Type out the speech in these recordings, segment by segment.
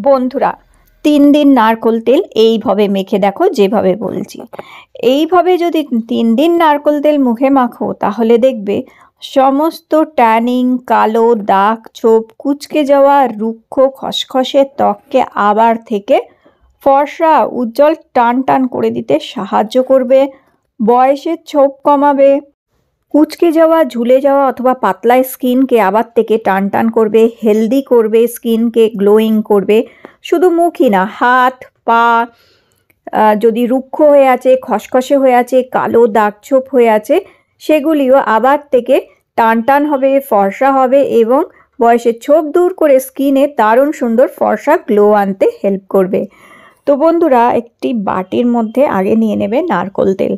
বন্ধুরা 3 দিন নারকোল তেল এইভাবে মেখে দেখো, যেভাবে বলছি এইভাবে যদি 3 দিন নারকোল তেল মুখে মাখো তাহলে দেখবে সমস্ত ট্যানিং, কালো দাগ, ছোপ, কুঁচকে যাওয়া, রুক্ষ খসখসে ত্বককে আবার থেকে ফর্সা উজ্জ্বল টান টান করে দিতে সাহায্য করবে, বয়সের ছোপ কমাবে, কুঁচকে যাওয়া, ঝুলে যাওয়া অথবা পাতলা স্কিনকে আবার থেকে টান টান করবে, হেলদি করবে, স্কিনকে গ্লোয়িং করবে। শুধু মুখই না, হাত পা যদি রুক্ষ হয়ে আছে, খসখসে হয়ে আছে, কালো দাগ ছোপ হয়ে আছে, সেগুলিও আবার থেকে টান টান হবে, ফর্সা হবে এবং বয়সের ছোপ দূর করে স্কিনে দারুণ সুন্দর ফর্সা গ্লো আনতে হেল্প করবে। তো বন্ধুরা, একটি বাটির মধ্যে আগে নিয়ে নেবে নারকোল তেল।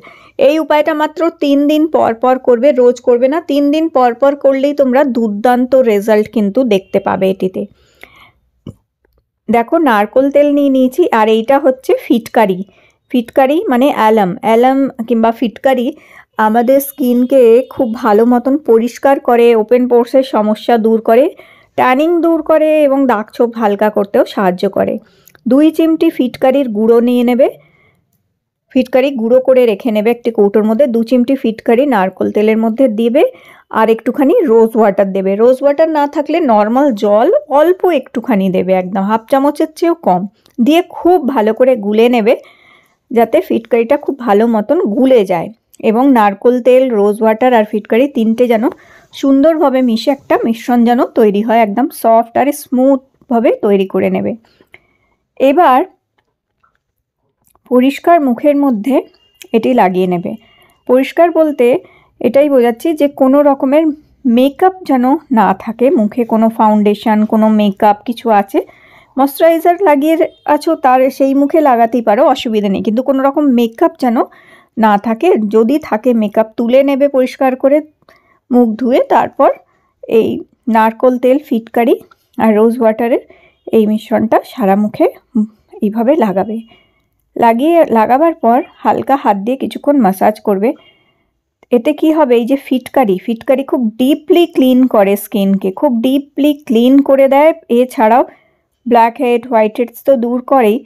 এই উপায়টা মাত্র 3 দিন পর পর করবে, রোজ করবে না। 3 দিন পর পর করলেই তোমরা দুর্দান্ত রেজাল্ট কিন্তু দেখতে পাবে এটিতে। দেখো, নারকোল তেল নিয়ে নিয়েছি আর এইটা হচ্ছে ফিটকারি। ফিটকারি মানে অ্যালাম কিংবা ফিটকারি আমাদের স্কিনকে খুব ভালো মতন পরিষ্কার করে, ওপেন পোর্সের সমস্যা দূর করে, ট্যানিং দূর করে এবং দাগ ছোপ হালকা করতেও সাহায্য করে। 2 চিমটি ফিটকারির গুঁড়ো নিয়ে নেবে, ফিটকারি গুঁড়ো করে রেখে নেবে একটি কৌটোর মধ্যে। 2 চিমটি ফিটকারি নারকোল তেলের মধ্যে দিবে আর একটুখানি রোজ ওয়াটার দেবে। রোজ ওয়াটার না থাকলে নর্মাল জল অল্প একটুখানি দেবে, একদম হাফ চামচের চেয়েও কম দিয়ে খুব ভালো করে গুলে নেবে, যাতে ফিটকারিটা খুব ভালো মতন গুলে যায় এবং নারকোল তেল, রোজ ওয়াটার আর ফিটকারি তিনটে যেন সুন্দরভাবে মিশে একটা মিশ্রণ যেন তৈরি হয়, একদম সফট আর স্মুথভাবে তৈরি করে নেবে। এবার পরিষ্কার মুখের মধ্যে এটি লাগিয়ে নেবে। পরিষ্কার বলতে এটাই বোঝাচ্ছি যে কোনো রকমের মেকআপ যেন না থাকে মুখে, কোনো ফাউন্ডেশন, কোনো মেকআপ কিছু আছে, ময়শ্চারাইজার লাগিয়ে আছো তার সেই মুখে লাগাতেই পারো, অসুবিধা নেই, কিন্তু কোনো রকম মেকআপ যেন না থাকে। যদি থাকে মেকআপ তুলে নেবে পরিষ্কার করে, মুখ ধুয়ে তারপর এই নারকোল তেল, ফিটকারি আর রোজ ওয়াটারের এই মিশ্রণটা সারা মুখে এইভাবে লাগাবে। লাগাবার পর হালকা হাত দিয়ে কিছুক্ষণ ম্যাসাজ করবে। এতে কি হবে, এই যে ফিটকারি খুব ডিপলি ক্লিন করে স্কিনকে, খুব ডিপলি ক্লিন করে দেয়। এছাড়াও ব্ল্যাক হেড, হোয়াইট হেডস তো দূর করেই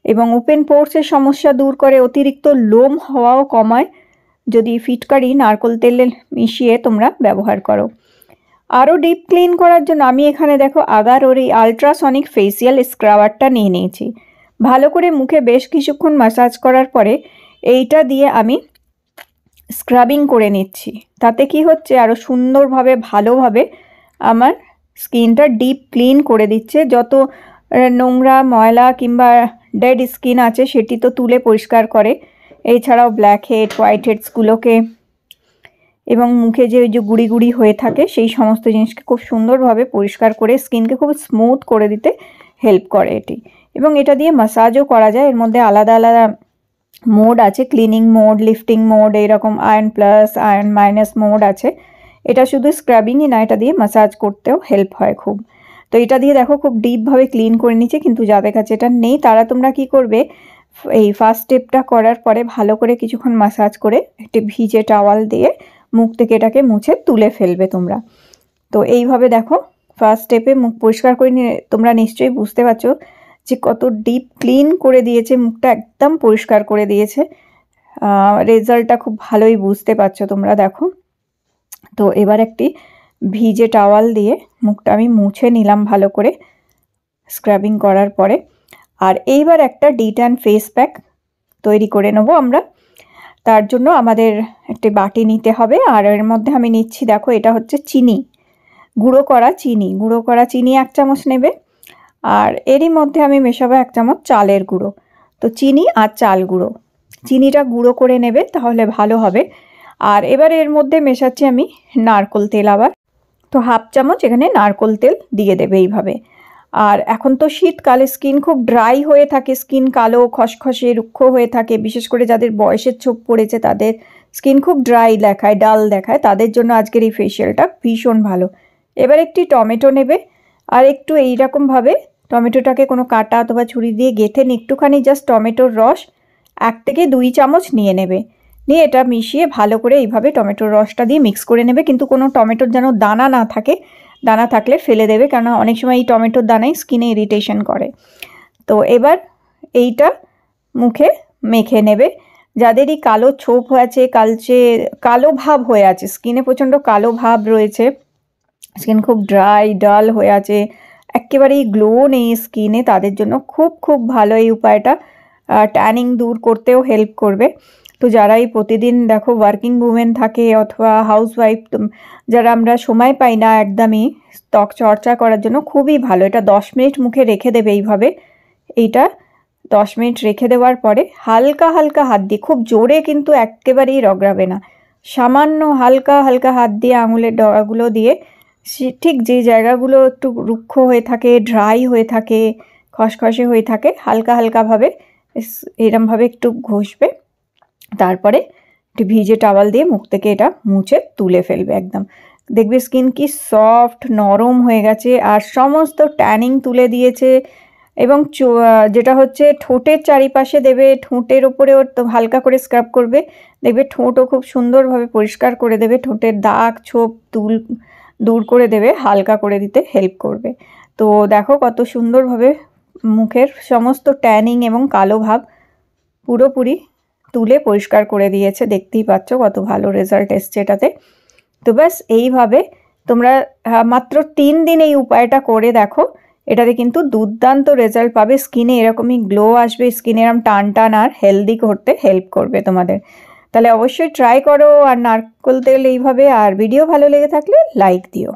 এবং ওপেন পোর্সের সমস্যা দূর করে, অতিরিক্ত লোম হওয়াও কমায় যদি ফিটকারি নারকোল তেলে মিশিয়ে তোমরা ব্যবহার করো। আরও ডিপ ক্লিন করার জন্য আমি এখানে দেখো আগারোর এই আলট্রাসনিক ফেসিয়াল স্ক্রাবারটা নিয়ে নিয়েছি। ভালো করে মুখে বেশ কিছুক্ষণ ম্যাসাজ করার পরে এইটা দিয়ে আমি স্ক্রাবিং করে নিচ্ছি। তাতে কি হচ্ছে, আরও সুন্দরভাবে ভালোভাবে আমার স্কিনটা ডিপ ক্লিন করে দিচ্ছে। যত নোংরা, ময়লা কিংবা ডেড স্কিন আছে সেটি তো তুলে পরিষ্কার করে। এছাড়াও ব্ল্যাক হেড, হোয়াইট হেডসগুলোকে এবং মুখে যে ওই যে গুড়ি গুড়ি হয়ে থাকে সেই সমস্ত জিনিসকে খুব সুন্দরভাবে পরিষ্কার করে স্কিনকে খুব স্মুথ করে দিতে হেল্প করে এটি। এবং এটা দিয়ে ম্যাসাজও করা যায়। এর মধ্যে আলাদা আলাদা মোড আছে, ক্লিনিং মোড, লিফটিং মোড, এইরকম iron plus, iron minus mode আছে। এটা শুধু স্ক্রাবিংই না, এটা দিয়ে ম্যাসাজ করতেও হেল্প হয় খুব। তো এটা দিয়ে দেখো খুব ডিপভাবে ক্লিন করে নিচ্ছে, কিন্তু যাদের কাছে এটা নেই তারা তোমরা কি করবে, এই ফার্স্ট স্টেপটা করার পরে ভালো করে কিছুক্ষণ ম্যাসাজ করে একটি ভিজে টাওয়াল দিয়ে মুখ থেকে এটাকে মুছে তুলে ফেলবে তোমরা। তো এইভাবে দেখো ফার্স্ট স্টেপে মুখ পরিষ্কার করে নিয়ে তোমরা নিশ্চয়ই বুঝতে পারছো যে কত ডিপ ক্লিন করে দিয়েছে, মুখটা একদম পরিষ্কার করে দিয়েছে। রেজাল্টটা খুব ভালোই বুঝতে পারছো তোমরা, দেখো। তো এবার একটি ভিজে টাওয়াল দিয়ে মুখটা আমি মুছে নিলাম ভালো করে স্ক্রাবিং করার পরে। আর এইবার একটা ডিট্যান ফেস প্যাক তৈরি করে নেবো আমরা। তার জন্য আমাদের একটি বাটি নিতে হবে আর এর মধ্যে আমি নিচ্ছি, দেখো এটা হচ্ছে চিনি, গুঁড়ো করা চিনি 1 চামচ নেবে। আর এরই মধ্যে আমি মেশাবো 1 চামচ চালের গুঁড়ো। তো চিনি আর চাল গুঁড়ো, চিনিটা গুঁড়ো করে নেবে তাহলে ভালো হবে। আর এবার এর মধ্যে মেশাচ্ছি আমি নারকোল তেল আবার। তো হাফ চামচ এখানে নারকোল তেল দিয়ে দেবে এইভাবে। আর এখন তো শীতকালে স্কিন খুব ড্রাই হয়ে থাকে, স্কিন কালো খসখসে রুক্ষ হয়ে থাকে, বিশেষ করে যাদের বয়সের ছোপ পড়েছে তাদের স্কিন খুব ড্রাই দেখায়, ডাল দেখায়, তাদের জন্য আজকের এই ফেসিয়ালটা ভীষণ ভালো। এবার একটি টমেটো নেবে আর একটু এইরকমভাবে টমেটোটাকে কোনো কাঁটা অথবা ছুরি দিয়ে গেঁথে একটুখানি জাস্ট টমেটোর রস 1 থেকে 2 চামচ নিয়ে নেবে। নিয়ে এটা মিশিয়ে ভালো করে এইভাবে টমেটোর রসটা দিয়ে মিক্স করে নেবে, কিন্তু কোনো টমেটোর যেন দানা না থাকে দানা থাকলে ফেলে দেবে, কেননা অনেক সময় এই টমেটোর দানাই স্কিনে ইরিটেশন করে। তো এবার এইটা মুখে মেখে নেবে। যাদেরই কালো ছোপ হয়ে আছে, কালো ভাব হয়ে আছে, স্কিনে প্রচণ্ড কালো ভাব রয়েছে, স্কিন খুব ড্রাই ডাল হয়ে আছে, একেবারেই গ্লো নেই স্কিনে, তাদের জন্য খুব খুব ভালো এই উপায়টা। ট্যানিং দূর করতেও হেল্প করবে। তো যারাই প্রতিদিন দেখো ওয়ার্কিং উমেন থাকে অথবা হাউসওয়াইফ, যারা আমরা সময় পাই না একদমই ত্বক চর্চা করার জন্য, খুবই ভালো। এটা 10 মিনিট মুখে রেখে দেবে এইভাবে। এইটা 10 মিনিট রেখে দেওয়ার পরে হালকা হালকা হাত দিয়ে, খুব জোরে কিন্তু একেবারেই রগড়াবে না, সামান্য হালকা হালকা হাত দিয়ে আঙুলের ডগাগুলো দিয়ে ঠিক যে জায়গাগুলো একটু রুক্ষ হয়ে থাকে, ড্রাই হয়ে থাকে, খসখসে হয়ে থাকে, হালকা হালকাভাবে এরমভাবে একটু ঘষবে। তারপরে একটু ভিজে টাওয়াল দিয়ে মুখ থেকে এটা মুছে তুলে ফেলবে। একদম দেখবে স্কিন কি সফট নরম হয়ে গেছে, আর সমস্ত ট্যানিং তুলে দিয়েছে। এবং যেটা হচ্ছে ঠোঁটের চারিপাশে দেবে, ঠোঁটের ওপরেও হালকা করে স্ক্রাব করবে, দেখবে ঠোঁটও খুব সুন্দরভাবে পরিষ্কার করে দেবে, ঠোঁটের দাগ ছোপ দূর করে দেবে, হালকা করে দিতে হেল্প করবে। তো দেখো কত সুন্দরভাবে মুখের সমস্ত ট্যানিং এবং কালো ভাব পুরোপুরি তুলে পরিষ্কার করে দিয়েছে, দেখতেই পাচ্ছ কত ভালো রেজাল্ট এসছে এটাতে। তো ব্যাস এইভাবে তোমরা মাত্র 3 দিন এই উপায়টা করে দেখো, এটাতে কিন্তু দুর্দান্ত রেজাল্ট পাবে, স্কিনে এরকমই গ্লো আসবে, স্কিনে এরকম টান টান আর হেলদি করতে হেল্প করবে তোমাদের। তাহলে অবশ্যই ট্রাই করো, আর নারকেল তেল এইভাবে। আর ভিডিও ভালো লেগে থাকলে লাইক দিও।